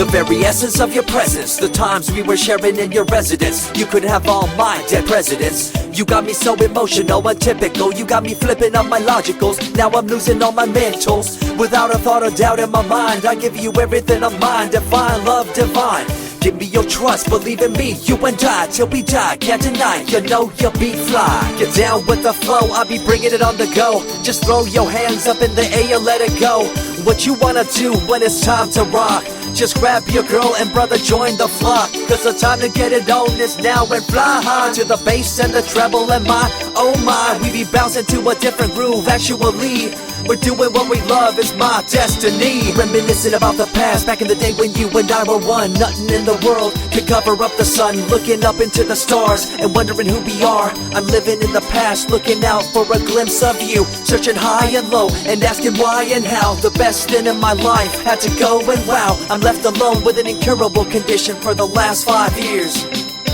The very essence of your presence, the times we were sharing in your residence. You could have all my dead presidents. You got me so emotional, untypical. You got me flipping up my logicals. Now I'm losing all my mentals. Without a thought or doubt in my mind, I give you everything of mine. Divine love, divine. Give me your trust, believe in me, you and I, till we die, can't deny, you know you'll be fly. Get down with the flow, I'll be bringing it on the go. Just throw your hands up in the air, let it go. What you wanna do when it's time to rock? Just grab your girl and brother, join the flock. Cause the time to get it on is now, and fly high to the bass and the treble and my, oh my. We be bouncing to a different groove, actually. We're doing what we love, it's my destiny. Reminiscing about the past, back in the day when you and I were one. Nothing in the world could cover up the sun. Looking up into the stars and wondering who we are. I'm living in the past, looking out for a glimpse of you. Searching high and low and asking why and how. The best thing in my life had to go, and wow, I'm left alone with an incurable condition for the last 5 years.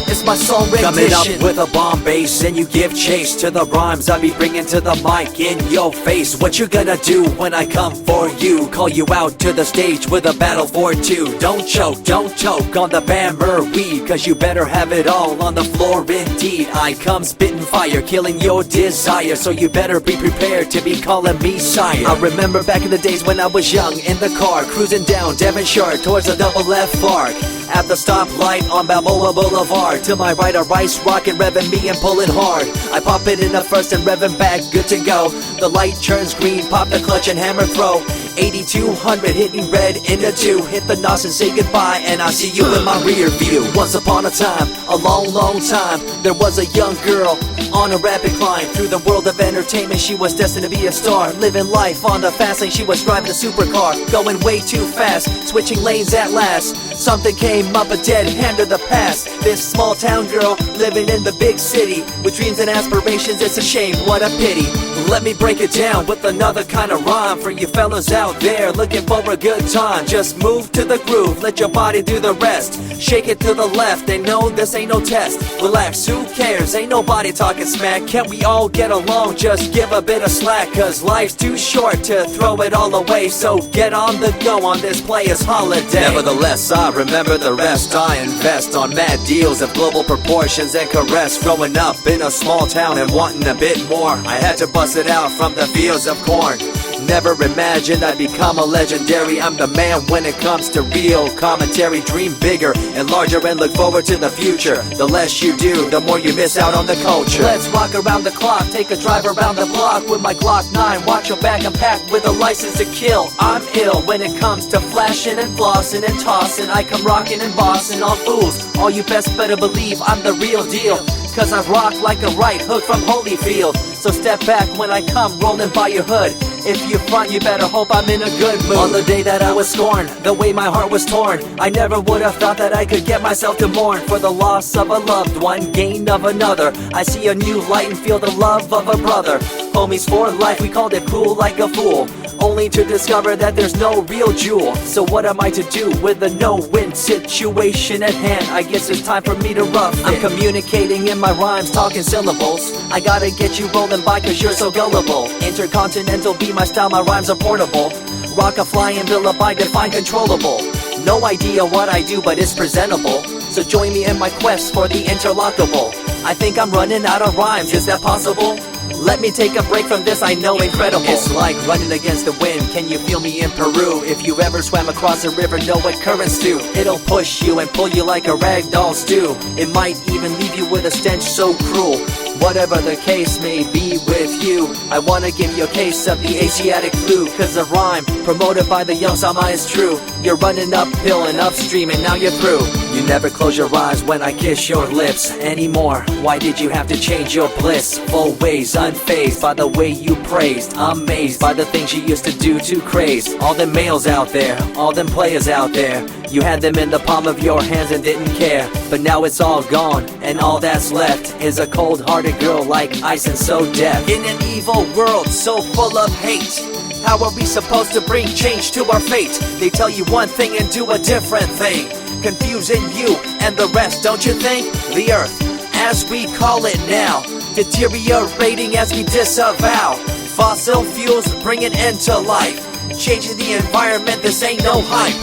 It's my song rendition. Coming up with a bomb bass and you give chase to the rhymes I be bringing to the mic in your face. What you gonna do when I come for you? Call you out to the stage with a battle for two. Don't choke on the bammer cause you better have it all on the floor indeed. I come spitting fire, killing your desire, so you better be prepared to be calling me sire. I remember back in the days when I was young, in the car, cruising down Devonshire towards the double F arc. At the stoplight on Balboa Boulevard, to my right a rice rocket revving me and pulling hard. I pop it in the first and revving back, good to go. The light turns green, pop the clutch and hammer throw. 8200 hitting red in the 2. Hit the nos and say goodbye, and I see you in my rear view. Once upon a time, a long time, there was a young girl on a rapid climb through the world of entertainment. She was destined to be a star, living life on the fast lane. She was driving a supercar, going way too fast, switching lanes at last. Something came up, a dead hand of the past. This small town girl living in the big city with dreams and aspirations. It's a shame, what a pity. Let me break it down with another kind of rhyme for you fellas out there looking for a good time. Just move to the groove, let your body do the rest. Shake it to the left, they know this ain't no test. Relax, who cares, ain't nobody talking smack. Can't we all get along, just give a bit of slack. Cause life's too short to throw it all away, so get on the go on this player's holiday. Nevertheless, I remember the rest. I invest on mad deals of global proportions and caress. Growing up in a small town and wanting a bit more, I had to bust it out from the fields of corn. Never imagined I'd become a legendary. I'm the man when it comes to real commentary. Dream bigger and larger and look forward to the future. The less you do, the more you miss out on the culture. Let's rock around the clock, take a drive around the block with my Glock 9. Watch your back, I'm packed with a license to kill. I'm ill when it comes to flashing and flossing and tossing. I come rocking and bossing on fools. All you best better believe I'm the real deal, cause I rock like a right hook from Holyfield. So step back when I come rolling by your hood. If you front, you better hope I'm in a good mood. On the day that I was scorned, the way my heart was torn, I never would have thought that I could get myself to mourn for the loss of a loved one, gain of another. I see a new light and feel the love of a brother. Homies for life, we called it cool like a fool, only to discover that there's no real jewel. So what am I to do with a no-win situation at hand? I guess it's time for me to rough it. I'm communicating in my rhymes, talking syllables. I gotta get you rolling by cause you're so gullible. Intercontinental be my style, my rhymes are portable. Rock a flying villa by define controllable. No idea what I do, but it's presentable. So join me in my quest for the interlockable. I think I'm running out of rhymes, is that possible? Let me take a break from this, I know incredible. It's like running against the wind, can you feel me in Peru? If you ever swam across a river, know what currents do. It'll push you and pull you like a ragdoll stew. It might even leave you with a stench so cruel. Whatever the case may be with you, I wanna give you a case of the Asiatic flu. Cause the rhyme promoted by the young Sama is true. You're running uphill and upstream and now you're through. You never close your eyes when I kiss your lips anymore. Why did you have to change your bliss? Full ways, unfazed by the way you praised. Amazed by the things you used to do to craze. All them males out there, all them players out there, you had them in the palm of your hands and didn't care. But now it's all gone, and all that's left is a cold-hearted girl like ice and so deaf. In an evil world so full of hate, how are we supposed to bring change to our fate? They tell you one thing and do a different thing, confusing you and the rest, don't you think? The earth, as we call it now, deteriorating as we disavow. Fossil fuels bring an end to life, changing the environment, this ain't no hype.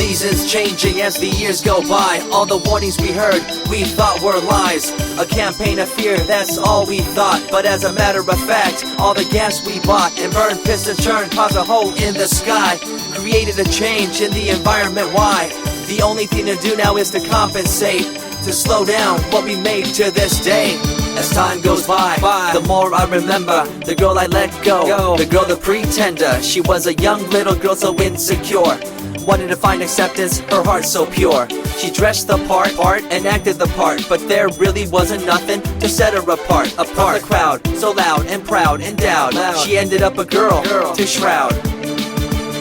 Seasons changing as the years go by. All the warnings we heard, we thought were lies. A campaign of fear, that's all we thought. But as a matter of fact, all the gas we bought and burned, pissed and churned caused a hole in the sky. Created a change in the environment, why? The only thing to do now is to compensate, to slow down what we made to this day. As time goes by, the more I remember the girl I let go, the girl, the pretender. She was a young little girl so insecure, wanted to find acceptance, her heart so pure. She dressed the part and acted the part, but there really wasn't nothing to set her apart from the crowd, so loud and proud, endowed. She ended up a girl to shroud.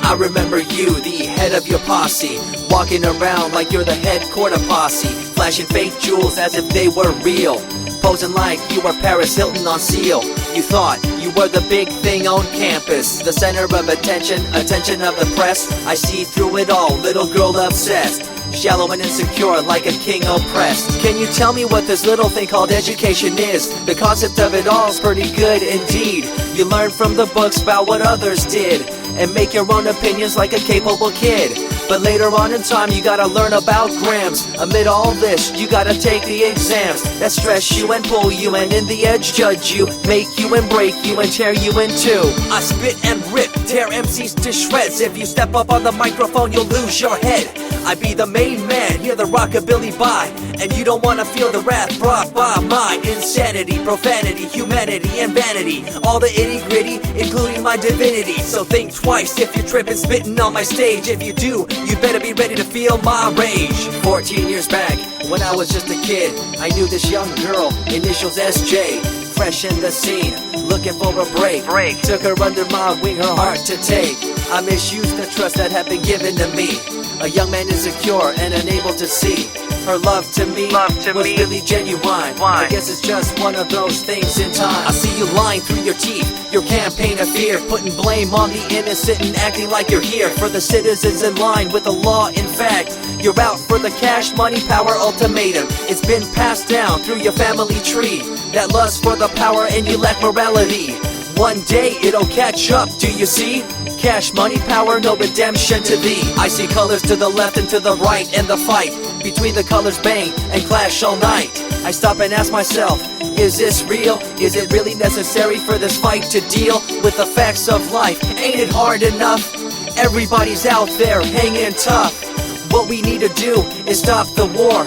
I remember you, the head of your posse, walking around like you're the head quarter posse, flashing fake jewels as if they were real, posing like you were Paris Hilton on seal. You thought you were the big thing on campus, the center of attention of the press. I see through it all, little girl obsessed, shallow and insecure like a king oppressed. Can you tell me what this little thing called education is? The concept of it all's pretty good indeed. You learn from the books about what others did and make your own opinions like a capable kid. But later on in time you gotta learn about grams. Amid all this you gotta take the exams that stress you and pull you, and in the edge judge you, make you and break you and tear you in two. I spit and rip, tear MCs to shreds. If you step up on the microphone you'll lose your head. I be the main man, hear the rockabilly by, and you don't wanna feel the wrath brought by my insanity, profanity, humanity, and vanity. All the itty gritty, including my divinity. So think twice if you're tripping, spitting on my stage. If you do, you better be ready to feel my rage. 14 years back, when I was just a kid, I knew this young girl, initials SJ, fresh in the scene, looking for a break. Took her under my wing, her heart to take. I misused the trust that had been given to me. A young man insecure and unable to see her love to me was really genuine. I guess it's just one of those things in time. I see you lying through your teeth, your campaign of fear, putting blame on the innocent and acting like you're here for the citizens in line with the law. In fact, you're out for the cash, money, power ultimatum. It's been passed down through your family tree, that lust for the power and you lack morality. One day it'll catch up, do you see? Cash, money, power, no redemption to thee. I see colors to the left and to the right, and the fight between the colors bang and clash all night. I stop and ask myself, is this real? Is it really necessary for this fight to deal with the facts of life? Ain't it hard enough? Everybody's out there hanging tough. What we need to do is stop the war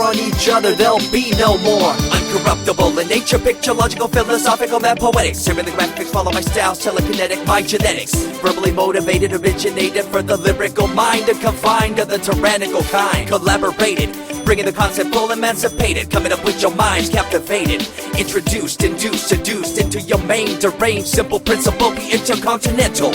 on each other, there'll be no more. Uncorruptible in nature, picture, logical, philosophical, mad poetics. Serving the graphics, follow my style, telekinetic, my genetics. Verbally motivated, originated for the lyrical mind, and confined to the tyrannical kind. Collaborated, bringing the concept full emancipated, coming up with your minds captivated. Introduced, induced, seduced into your main deranged, simple principle, be intercontinental.